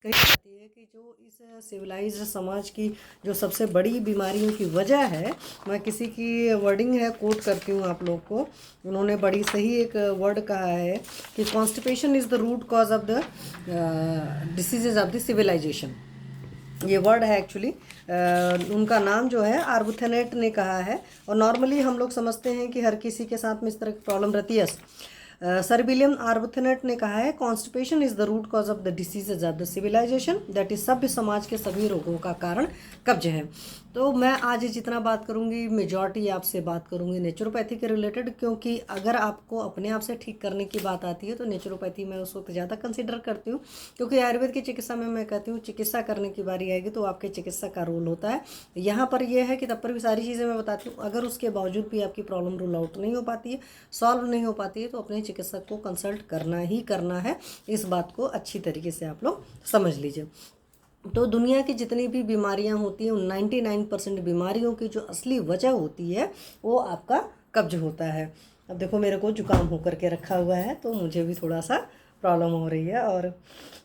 कही जाती है कि जो इस सिविलाइज्ड समाज की जो सबसे बड़ी बीमारियों की वजह है, मैं किसी की वर्डिंग है कोट करती हूँ आप लोग को। उन्होंने बड़ी सही एक वर्ड कहा है कि constipation is the root cause of the diseases of the civilisation. ये वर्ड है एक्चुअली, उनका नाम जो है आर्बुथेनेट ने कहा है। और नॉर्मली हम लोग समझते हैं कि हर किसी के साथ में इस तरह की प्रॉब्लम रहती है। सर विलियम आर्बुथेनेट ने कहा है constipation is the root cause of the diseases of the civilisation, that is सभ्य समाज के सभी रोगों का कारण कब्ज है। तो मैं आज जितना बात करूंगी मेजॉरिटी आपसे बात करूंगी नेचुरोपैथी के रिलेटेड, क्योंकि अगर आपको अपने आप से ठीक करने की बात आती है तो नेचुरोपैथी मैं उस वक्त ज़्यादा कंसिडर करती हूँ, क्योंकि आयुर्वेद की चिकित्सा में मैं कहती हूँ चिकित्सा करने की बारी आएगी तो आपके चिकित्सा का रोल होता है। यहाँ पर यह है कि तब पर भी सारी चीज़ें मैं बताती हूँ, अगर उसके बावजूद भी आपकी प्रॉब्लम रूल आउट नहीं हो पाती है, सॉल्व नहीं हो पाती है, तो अपने चिकित्सक को कंसल्ट करना ही करना है। इस बात को अच्छी तरीके से आप लोग समझ लीजिए। तो दुनिया की जितनी भी बीमारियां होती हैं उन 99% बीमारियों की जो असली वजह होती है वो आपका कब्ज होता है। अब देखो मेरे को जुकाम होकर के रखा हुआ है तो मुझे भी थोड़ा सा प्रॉब्लम हो रही है, और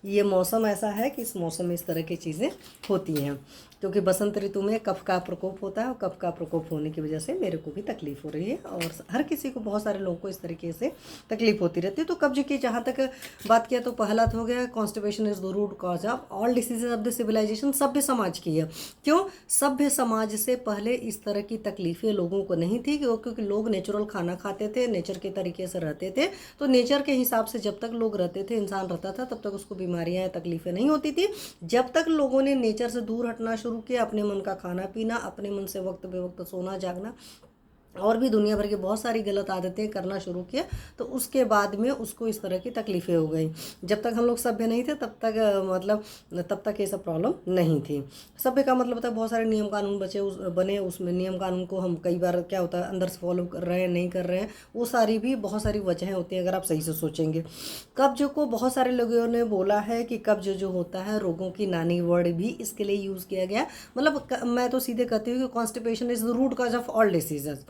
ये मौसम ऐसा है कि इस मौसम में इस तरह की चीज़ें होती हैं, क्योंकि बसंत ऋतु में कफ का प्रकोप होता है और कफ का प्रकोप होने की वजह से मेरे को भी तकलीफ़ हो रही है और हर किसी को, बहुत सारे लोगों को इस तरीके से तकलीफ होती रहती है। तो कब्ज की जहाँ तक बात किया तो पहला तो हो गया constipation is the root cause of all diseases of the civilisation. सभ्य समाज की है, क्यों? सभ्य समाज से पहले इस तरह की तकलीफ़ें लोगों को नहीं थी, क्योंकि लोग नेचुरल खाना खाते थे, नेचर के तरीके से रहते थे। तो नेचर के हिसाब से जब तक लोग रहते थे, इंसान रहता था, तब तक उसको बीमारियां या तकलीफें नहीं होती थी। जब तक लोगों ने नेचर से दूर हटना शुरू किया, अपने मन का खाना पीना, अपने मन से वक्त बेवक्त सोना जागना और भी दुनिया भर की बहुत सारी गलत आदतें करना शुरू किया, तो उसके बाद में उसको इस तरह की तकलीफ़ें हो गई। जब तक हम लोग सभ्य नहीं थे तब तक तब तक ये सब प्रॉब्लम नहीं थी। सभ्य का मतलब होता है बहुत सारे नियम कानून बने, उसमें नियम कानून को हम कई बार क्या होता है अंदर से फॉलो कर रहे हैं नहीं कर रहे हैं, वो सारी भी बहुत सारी वजहें होती हैं अगर आप सही से सोचेंगे। कब्ज को बहुत सारे लोगों ने बोला है कि कब्ज जो होता है रोगों की नानी वर्ड भी इसके लिए यूज़ किया गया। मतलब मैं तो सीधे कहती हूँ कि constipation is the root cause of all diseases.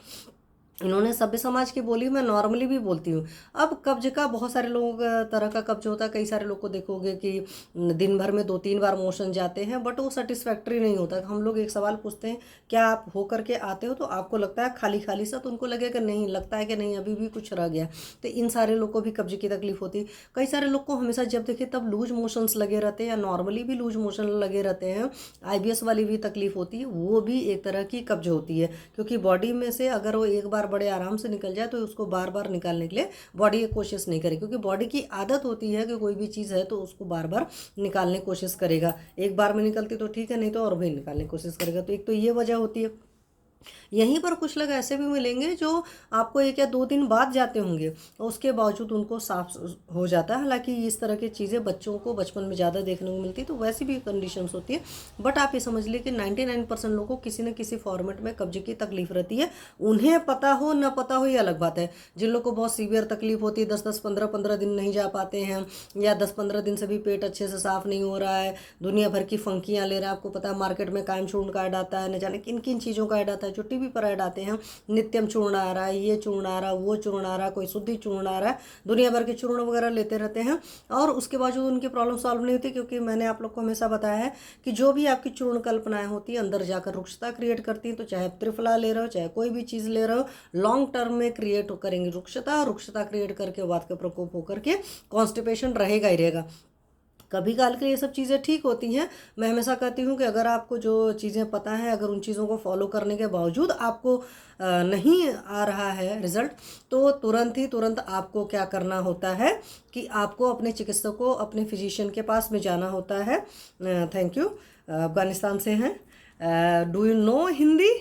इन्होंने सभ्य समाज की बोली, मैं नॉर्मली भी बोलती हूँ। अब कब्ज का बहुत सारे लोगों का तरह का कब्ज होता है। कई सारे लोग को देखोगे कि दिन भर में 2-3 बार मोशन जाते हैं, बट वो सेटिस्फैक्ट्री नहीं होता। हम लोग एक सवाल पूछते हैं क्या आप हो करके आते हो, तो आपको लगता है खाली खाली सा, तो उनको लगेगा नहीं, लगता है कि नहीं अभी भी कुछ रह गया। तो इन सारे लोग को भी कब्ज की तकलीफ होती है। कई सारे लोग को हमेशा जब देखे तब लूज मोशंस लगे रहते हैं, या नॉर्मली भी लूज मोशन लगे रहते हैं। IBS वाली भी तकलीफ होती है, वो भी एक तरह की कब्ज होती है, क्योंकि बॉडी में से अगर वो एक बार बड़े आराम से निकल जाए तो उसको बार बार निकालने के लिए बॉडी ये कोशिश नहीं करे, क्योंकि बॉडी की आदत होती है कि कोई भी चीज़ है तो उसको बार बार निकालने की कोशिश करेगा। एक बार में निकलती तो ठीक है, नहीं तो और भी निकालने की कोशिश करेगा। तो एक तो ये वजह होती है। यहीं पर कुछ लोग ऐसे भी मिलेंगे जो आपको 1 या 2 दिन बाद जाते होंगे और उसके बावजूद उनको साफ हो जाता है। हालांकि इस तरह की चीज़ें बच्चों को बचपन में ज़्यादा देखने को मिलती है, तो वैसी भी कंडीशंस होती है। बट आप ये समझ लीजिए कि 99% लोगों को किसी न किसी फॉर्मेट में कब्जे की तकलीफ रहती है। उन्हें पता हो न पता हो ये अलग बात है। जिन लोग को बहुत सीवियर तकलीफ होती है, 10-10, 15-15 दिन नहीं जा पाते हैं, या 10-15 दिन से भी पेट अच्छे से साफ नहीं हो रहा है, दुनिया भर की फंकियाँ ले रहा है। आपको पता है मार्केट में कायम चूर्ण का ऐड आता है, न जाने किन किन चीज़ों का ऐड आता है, जो टीवी पर ऐड आते हैं। नित्यम चूर्ण आ रहा है, ये चूर्ण आ रहा है, वो चूर्ण आ रहा है, कोई शुद्धि चूर्ण आ रहा है, दुनिया भर के चूर्ण वगैरह लेते रहते हैं, और उसके बावजूद उनकी प्रॉब्लम सॉल्व नहीं होती। क्योंकि मैंने आप लोग को हमेशा बताया है कि जो भी आपकी चूर्ण कल्पनाएं होती है अंदर जाकर रुक्षता क्रिएट करती हैं। तो चाहे आप त्रिफला ले रहे हो, चाहे कोई भी चीज़ ले रहे हो, लॉन्ग टर्म में क्रिएट करेंगे रुक्षता, और रुक्षता क्रिएट करके वात का प्रकोप होकर के कॉन्स्टिपेशन रहेगा ही रहेगा। कभी काल के ये सब चीज़ें ठीक होती हैं। मैं हमेशा कहती हूँ कि अगर आपको जो चीज़ें पता है, अगर उन चीज़ों को फॉलो करने के बावजूद आपको नहीं आ रहा है रिजल्ट, तो तुरंत आपको क्या करना होता है कि आपको अपने चिकित्सक को, अपने फिजिशियन के पास में जाना होता है। थैंक यू, अफगानिस्तान से हैं। Do you know Hindi?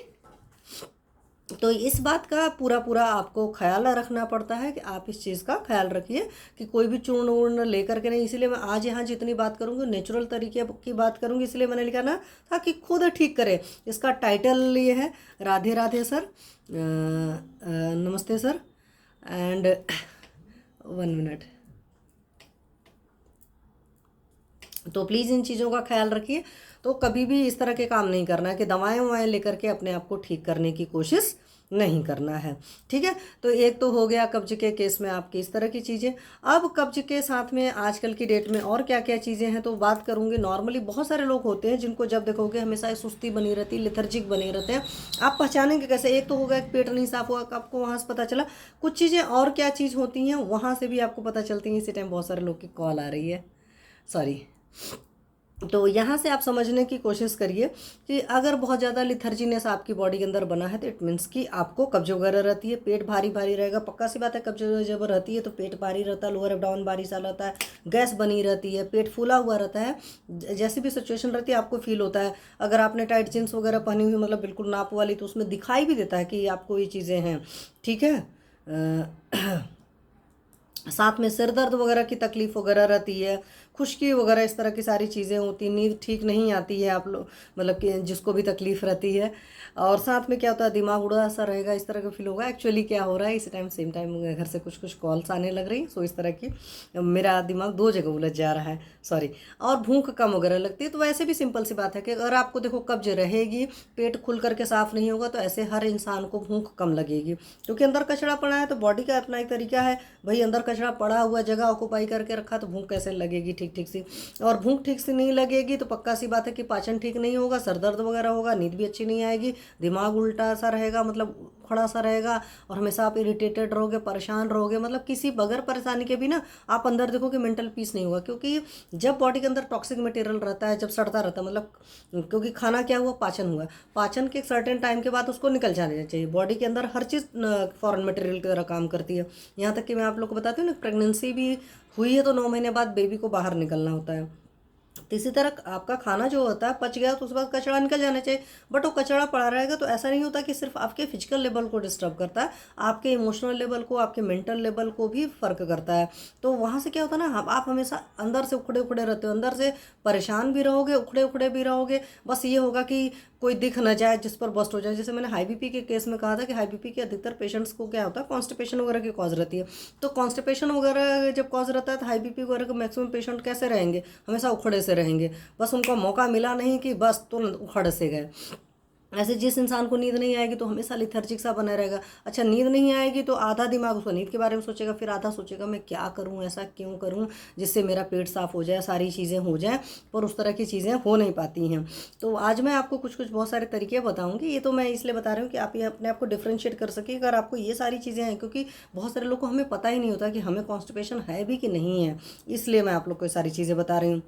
तो इस बात का पूरा आपको ख्याल रखना पड़ता है कि आप इस चीज़ का ख्याल रखिए कि कोई भी चूर्ण वूर्ण लेकर के नहीं। इसलिए मैं आज यहाँ जितनी बात करूँगी नेचुरल तरीके की बात करूँगी, इसलिए मैंने लिखा ना था कि खुद ठीक करें। इसका टाइटल ये है, राधे राधे सर, नमस्ते सर, एंड 1 मिनट। तो प्लीज़ इन चीज़ों का ख्याल रखिए। तो कभी भी इस तरह के काम नहीं करना है कि दवाएं ववाएं लेकर के अपने आप को ठीक करने की कोशिश नहीं करना है। ठीक है, तो एक तो हो गया कब्ज के केस में आपकी इस तरह की चीज़ें। अब कब्ज के साथ में आजकल की डेट में और क्या क्या चीज़ें हैं तो बात करूँगी। नॉर्मली बहुत सारे लोग होते हैं जिनको जब देखोगे हमेशा सुस्ती बनी रहती है, लेथर्जिक बने रहते हैं। आप पहचानेंगे कैसे? एक तो होगा एक पेट नहीं साफ हुआ, आपको वहाँ से पता चला। कुछ चीज़ें और क्या चीज़ होती हैं वहाँ से भी आपको पता चलती हैं। इसी टाइम बहुत सारे लोग की कॉल आ रही है, सॉरी। तो यहाँ से आप समझने की कोशिश करिए कि अगर बहुत ज़्यादा लिथर्जीनेस आपकी बॉडी के अंदर बना है तो इट मीन्स कि आपको कब्ज वगैरह रहती है, पेट भारी भारी रहेगा। पक्का सी बात है, कब्ज जब रहती है तो पेट भारी रहता है, लोअर एब्डोमेन भारी सा रहता है, गैस बनी रहती है, पेट फूला हुआ रहता है। जैसी भी सिचुएशन रहती है आपको फील होता है। अगर आपने टाइट जीन्स वगैरह पहनी हुई मतलब बिल्कुल नाप वाली, तो उसमें दिखाई भी देता है कि आपको ये चीज़ें हैं। ठीक है, साथ में सिर दर्द वगैरह की तकलीफ वगैरह रहती है, खुश्की वगैरह इस तरह की सारी चीज़ें होती हैं। नींद ठीक नहीं आती है आप लोग मतलब कि जिसको भी तकलीफ़ रहती है। और साथ में क्या होता है, दिमाग उड़ा सा रहेगा, इस तरह का फील होगा। एक्चुअली क्या हो रहा है, इस टाइम सेम टाइम घर से कुछ कुछ कॉल्स आने लग रही, सो इस तरह की मेरा दिमाग दो जगह उलझ जा रहा है, सॉरी। और भूख कम वगैरह लगती है। तो वैसे भी सिंपल सी बात है कि अगर आपको देखो कब्ज रहेगी, पेट खुल करके साफ़ नहीं होगा, तो ऐसे हर इंसान को भूख कम लगेगी, क्योंकि अंदर कचरा पड़ा है। तो बॉडी का अपना एक तरीका है, भाई अंदर कचरा पड़ा हुआ जगह ऑक्यूपाई करके रखा, तो भूख कैसे लगेगी ठीक सी। और भूख ठीक से नहीं लगेगी तो पक्का सी बात है कि पाचन ठीक नहीं होगा, सर दर्द वगैरह होगा, नींद भी अच्छी नहीं आएगी, दिमाग उल्टा सा रहेगा, मतलब खड़ा सा रहेगा, और हमेशा आप इरिटेटेड रहोगे, परेशान रहोगे। मतलब किसी बगैर परेशानी के भी ना आप अंदर देखोगे मेंटल पीस नहीं होगा, क्योंकि जब बॉडी के अंदर टॉक्सिक मटेरियल रहता है, जब सड़ता रहता है, मतलब क्योंकि खाना क्या हुआ, पाचन हुआ, पाचन के एक सर्टेन टाइम के बाद उसको निकल जाना चाहिए। बॉडी के अंदर हर चीज़ फॉरेन मटेरियल की तरह काम करती है। यहाँ तक कि मैं आप लोग को बताती हूँ ना, प्रेगनेंसी भी हुई है तो 9 महीने बाद बेबी को बाहर निकलना होता है। तो इसी तरह आपका खाना जो होता है पच गया तो उसके बाद कचरा निकल जाना चाहिए, बट वो कचरा पड़ा रहेगा तो ऐसा नहीं होता कि सिर्फ आपके फिजिकल लेवल को डिस्टर्ब करता है, आपके इमोशनल लेवल को, आपके मेंटल लेवल को भी फ़र्क करता है। तो वहाँ से क्या होता है ना, आप हमेशा अंदर से उखड़े उखड़े रहते हो, अंदर से परेशान भी रहोगे, उखड़े उखड़े भी रहोगे। बस ये होगा कि कोई दिख न जाए जिस पर बस्ट हो जाए। जैसे मैंने हाई बीपी के केस में कहा था कि हाई बीपी के अधिकतर पेशेंट्स को क्या होता है, कॉन्स्टिपेशन वगैरह की कॉज रहती है। तो कॉन्स्टिपेशन वगैरह जब कॉज रहता है तो हाई बीपी वगैरह के मैक्सिमम पेशेंट कैसे रहेंगे, हमेशा उखड़े से रहेंगे। बस उनको मौका मिला नहीं कि बस तुरंत उखड़ से गए। ऐसे जिस इंसान को नींद नहीं आएगी तो हमेशा लिथर्जिक सा बना रहेगा। अच्छा, नींद नहीं आएगी तो आधा दिमाग उसको नींद के बारे में सोचेगा, फिर आधा सोचेगा मैं क्या करूं, ऐसा क्यों करूं जिससे मेरा पेट साफ हो जाए, सारी चीज़ें हो जाएं, पर उस तरह की चीज़ें हो नहीं पाती हैं। तो आज मैं आपको कुछ कुछ बहुत सारे तरीके बताऊंगी। ये तो मैं इसलिए बता रही हूँ कि आप ये अपने आप को डिफ्रेंशिएट कर सके। अगर आपको ये सारी चीज़ें हैं, क्योंकि बहुत सारे लोग को हमें पता ही नहीं होता कि हमें कॉन्स्टिपेशन है भी कि नहीं है, इसलिए मैं आप लोग को ये सारी चीज़ें बता रही हूँ।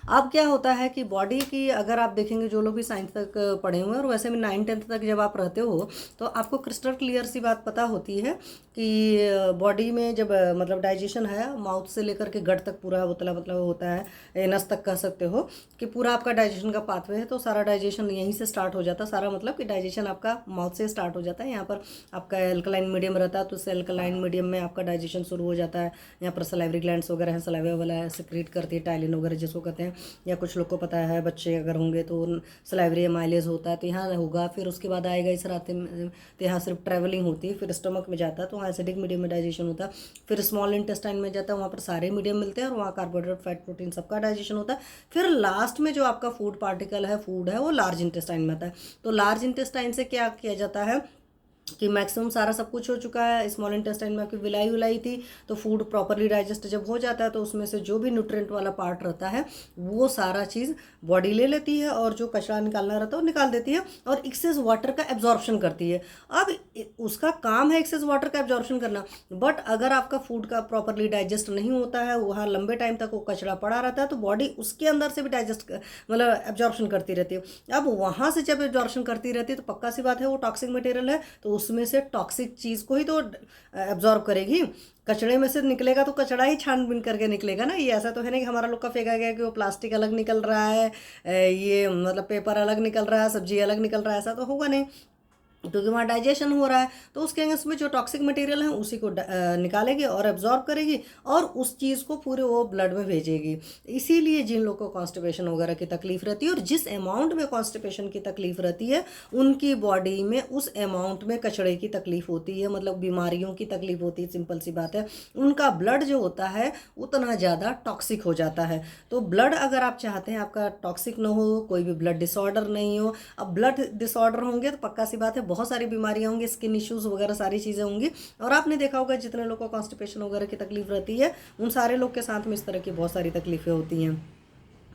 अब क्या होता है कि बॉडी की अगर आप देखेंगे, जो लोग भी साइंस तक पढ़े हुए हैं और वैसे भी 9-10 तक जब आप रहते हो तो आपको क्रिस्टल क्लियर सी बात पता होती है कि बॉडी में जब मतलब डाइजेशन है, माउथ से लेकर के गट तक पूरा मतलब होता है, एनस तक कह सकते हो कि पूरा आपका डाइजेशन का पाथवे है। तो सारा डाइजेशन यहीं से स्टार्ट हो जाता है, सारा मतलब कि डाइजेशन आपका माउथ से स्टार्ट हो जाता है। यहाँ पर आपका एल्कलाइन मीडियम रहता है, तो उस एल्कलाइन मीडियम में आपका डाइजेशन शुरू हो जाता है। यहाँ पर सलाइवरी ग्लैंड्स वगैरह हैं, सलाइवा वाला सिक्रीट करती है, टाइलिन वगैरह जिसको कहते हैं, या कुछ लोग को पता है बच्चे अगर होंगे तो सलाइवरी माइलेज होता है, तो यहाँ होगा। फिर उसके बाद आएगा इस रास्ते में, तो यहाँ सिर्फ ट्रैवलिंग होती है, फिर स्टमक में जाता है, तो वहाँ एसिडिक मीडियम में डाइजेशन होता है। फिर स्मॉल इंटेस्टाइन में जाता है, वहाँ पर सारे मीडियम मिलते हैं और वहाँ कार्बोहाइड्रेट, फैट, प्रोटीन सबका डाइजेशन होता है। फिर लास्ट में जो आपका फूड पार्टिकल है, फूड है, वो लार्ज इंटेस्टाइन में आता है। तो लार्ज इंटेस्टाइन से क्या किया जाता है कि मैक्सिमम सारा सब कुछ हो चुका है, स्मॉल इंटेस्टाइन में आपकी विलाई विलाई थी, तो फूड प्रॉपरली डाइजेस्ट जब हो जाता है तो उसमें से जो भी न्यूट्रिएंट वाला पार्ट रहता है वो सारा चीज़ बॉडी ले लेती है, और जो कचरा निकालना रहता है वो निकाल देती है, और एक्सेस वाटर का एब्जॉर्प्शन करती है। अब उसका काम है एक्सेस वाटर का एब्जॉर्प्शन करना, बट अगर आपका फूड का प्रॉपरली डाइजेस्ट नहीं होता है, वहाँ लंबे टाइम तक वो कचरा पड़ा रहता है, तो बॉडी उसके अंदर से भी डाइजेस्ट मतलब एब्जॉर्प्शन करती रहती है। अब वहाँ से जब एब्जॉर्प्शन करती रहती है तो पक्का सी बात है वो टॉक्सिक मटेरियल है, तो उसमें से टॉक्सिक चीज़ को ही तो एब्जॉर्ब करेगी। कचड़े में से निकलेगा तो कचड़ा ही छानबीन करके निकलेगा ना। ये ऐसा तो है नहीं कि हमारा लोग का फेंका गया कि वो प्लास्टिक अलग निकल रहा है, ये मतलब पेपर अलग निकल रहा है, सब्जी अलग निकल रहा है, ऐसा तो होगा नहीं, क्योंकि वहाँ डाइजेशन हो रहा है। तो उसके अंदर में जो टॉक्सिक मटेरियल है उसी को निकालेगी और एब्जॉर्ब करेगी, और उस चीज़ को पूरे वो ब्लड में भेजेगी। इसीलिए जिन लोगों को कॉन्स्टिपेशन वगैरह की तकलीफ रहती है, और जिस अमाउंट में कॉन्स्टिपेशन की तकलीफ रहती है, उनकी बॉडी में उस अमाउंट में कचड़े की तकलीफ होती है, मतलब बीमारियों की तकलीफ होती है। सिंपल सी बात है, उनका ब्लड जो होता है उतना ज़्यादा टॉक्सिक हो जाता है। तो ब्लड अगर आप चाहते हैं आपका टॉक्सिक ना हो, कोई भी ब्लड डिसऑर्डर नहीं हो, अब ब्लड डिसऑर्डर होंगे तो पक्का सी बात है बहुत सारी बीमारियां होंगी, स्किन इश्यूज़ वगैरह सारी चीज़ें होंगी। और आपने देखा होगा जितने लोगों को कॉन्स्टिपेशन वगैरह की तकलीफ रहती है उन सारे लोग के साथ में इस तरह की बहुत सारी तकलीफें होती हैं।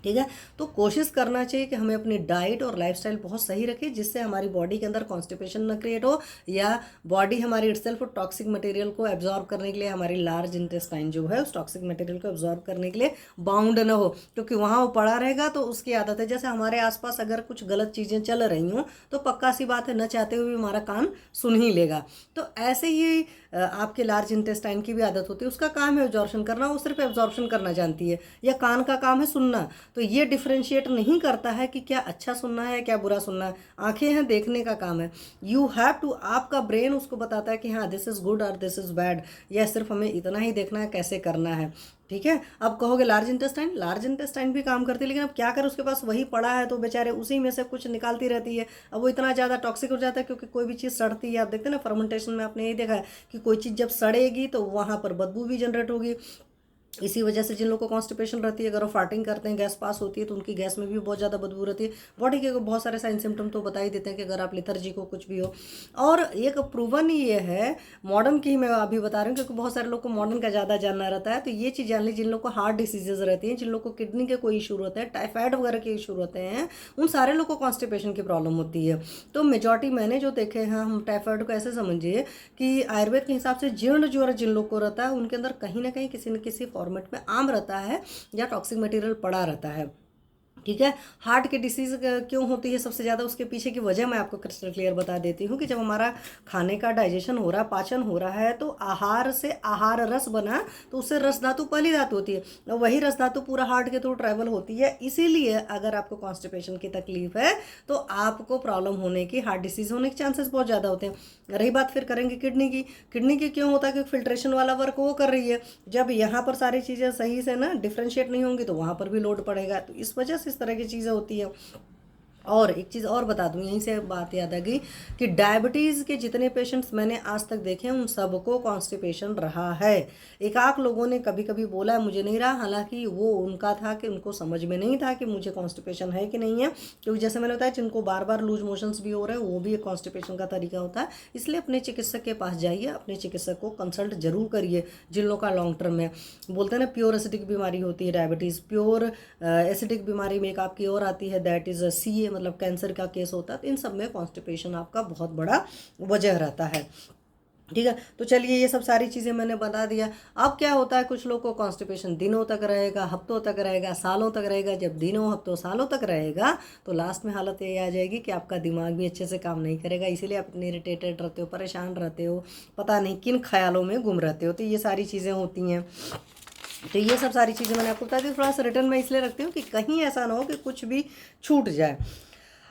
ठीक है, तो कोशिश करना चाहिए कि हमें अपनी डाइट और लाइफस्टाइल बहुत सही रखें जिससे हमारी बॉडी के अंदर कॉन्स्टिपेशन न क्रिएट हो, या बॉडी हमारी इटसेल्फ टॉक्सिक मटेरियल को एब्जॉर्ब करने के लिए, हमारी लार्ज इंटेस्टाइन जो है उस टॉक्सिक मटेरियल को एब्जॉर्ब करने के लिए बाउंड न हो, क्योंकि वहाँ वो पड़ा रहेगा तो उसकी आदत है। जैसे हमारे आसपास अगर कुछ गलत चीज़ें चल रही हों तो पक्का सी बात है न चाहते हुए भी हमारा कान सुन ही लेगा। तो ऐसे ही आपके लार्ज इंटेस्टाइन की भी आदत होती है, उसका काम है एब्जॉर्प्शन करना, वो सिर्फ एब्जॉर्प्शन करना जानती है, या कान का काम है सुनना। तो ये डिफ्रेंशिएट नहीं करता है कि क्या अच्छा सुनना है क्या बुरा सुनना है। आंखें हैं, देखने का काम है। यू हैव टू, आपका ब्रेन उसको बताता है कि हाँ दिस इज़ गुड और दिस इज़ बैड, या सिर्फ हमें इतना ही देखना है, कैसे करना है। ठीक है, अब कहोगे लार्ज इंटेस्टाइन भी काम करती है, लेकिन अब क्या करें, उसके पास वही पड़ा है तो बेचारे उसी में से कुछ निकालती रहती है। अब वो इतना ज़्यादा टॉक्सिक हो जाता है क्योंकि कोई भी चीज़ सड़ती है, आप देखते हैं ना फर्मेंटेशन में आपने यही देखा है कि कोई चीज़ जब सड़ेगी तो वहाँ पर बदबू भी जनरेट होगी। इसी वजह से जिन लोगों को कॉन्स्टिपेशन रहती है, अगर वो फार्टिंग करते हैं, गैस पास होती है तो उनकी गैस में भी बहुत ज़्यादा बदबू रहती है। बॉडी के बहुत सारे साइन सिम्टम तो बता ही देते हैं कि अगर आप लिथर्जी को कुछ भी हो। और एक प्रूवन ये है, मॉडर्न की मैं अभी बता रही हूँ क्योंकि बहुत सारे लोग को मॉडर्न का ज़्यादा जानना रहता है, तो ये चीज़ जान ली, जिन लोग को हार्ट डिसीजेज रहती हैं, जिन लोग को किडनी के कोई इशू रहते हैं, टाइफाइड वगैरह के इशू रहते हैं, उन सारे लोग को कॉन्स्टिपेशन की प्रॉब्लम होती है। तो मेजॉरिटी मैंने जो देखे हैं, हम टाइफाइड को ऐसे समझिए कि आयुर्वेद के हिसाब से जीर्ण ज्वर जिन लोग को रहता है उनके अंदर कहीं ना कहीं किसी न किसी फॉर्मेट में आम रहता है या टॉक्सिक मटेरियल पड़ा रहता है। ठीक है, हार्ट की डिसीज क्यों होती है सबसे ज़्यादा, उसके पीछे की वजह मैं आपको क्रिस्टल क्लियर बता देती हूँ कि जब हमारा खाने का डाइजेशन हो रहा है, पाचन हो रहा है, तो आहार से आहार रस बना तो उससे रस धातु पहली धातु होती है, और वही रस धातु पूरा हार्ट के थ्रू ट्रैवल होती है। इसीलिए अगर आपको कॉन्स्टिपेशन की तकलीफ है तो आपको प्रॉब्लम होने की, हार्ट डिसीज होने के चांसेस बहुत ज़्यादा होते हैं। रही बात फिर करेंगे किडनी की क्यों होता है, क्योंकि फिल्ट्रेशन वाला वर्क वो कर रही है। जब यहाँ पर सारी चीज़ें सही से ना डिफ्रेंशिएट नहीं होंगी तो वहाँ पर भी लोड पड़ेगा, तो इस वजह से इस तरह की चीज़ें होती है। और एक चीज़ और बता दूं, यहीं से बात याद आ गई कि डायबिटीज़ के जितने पेशेंट्स मैंने आज तक देखे हैं उन सबको कॉन्स्टिपेशन रहा है। एक आध लोगों ने कभी कभी बोला है मुझे नहीं रहा, हालांकि वो उनका था कि उनको समझ में नहीं था कि मुझे कॉन्स्टिपेशन है कि नहीं है, क्योंकि जैसे मैंने बताया जिनको बार बार लूज मोशंस भी हो रहे हैं वो भी एक कॉन्स्टिपेशन का तरीका होता है। इसलिए अपने चिकित्सक के पास जाइए, अपने चिकित्सक को कंसल्ट जरूर करिए। जिन लोगों का लॉन्ग टर्म में बोलते हैं ना प्योर एसिडिक बीमारी होती है डायबिटीज़, प्योर एसिडिक बीमारी में एक आपकी और आती है दैट इज़ CA, मतलब कैंसर का केस होता है। तो इन सब में कॉन्स्टिपेशन आपका बहुत बड़ा वजह रहता है। ठीक है, तो चलिए ये सब सारी चीज़ें मैंने बता दिया। अब क्या होता है, कुछ लोग को कॉन्स्टिपेशन दिनों तक रहेगा, हफ्तों तक रहेगा, सालों तक रहेगा। जब दिनों हफ्तों सालों तक रहेगा तो लास्ट में हालत ये आ जाएगी कि आपका दिमाग भी अच्छे से काम नहीं करेगा, इसीलिए आप इतने इरिटेटेड रहते हो, परेशान रहते हो, पता नहीं किन ख्यालों में गुम रहते हो। तो ये सारी चीज़ें होती हैं। तो ये सब सारी चीज़ें मैंने आपको बता दी। थोड़ा सा रिटर्न में इसलिए रखती हूँ कि कहीं ऐसा ना हो कि कुछ भी छूट जाए।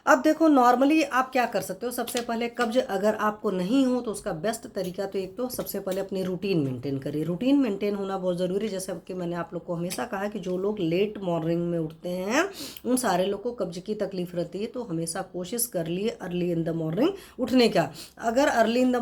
अब देखो नॉर्मली आप क्या कर सकते हो, सबसे पहले कब्ज अगर आपको नहीं हो तो उसका बेस्ट तरीका तो एक तो सबसे पहले अपनी रूटीन मेंटेन करिए। रूटीन मेंटेन होना बहुत ज़रूरी है। जैसे कि मैंने आप लोग को हमेशा कहा कि जो लोग लेट मॉर्निंग में उठते हैं उन सारे लोग को कब्ज की तकलीफ रहती है, तो हमेशा कोशिश कर लिए अर्ली इन द मॉर्निंग उठने का। अगर अर्ली इन द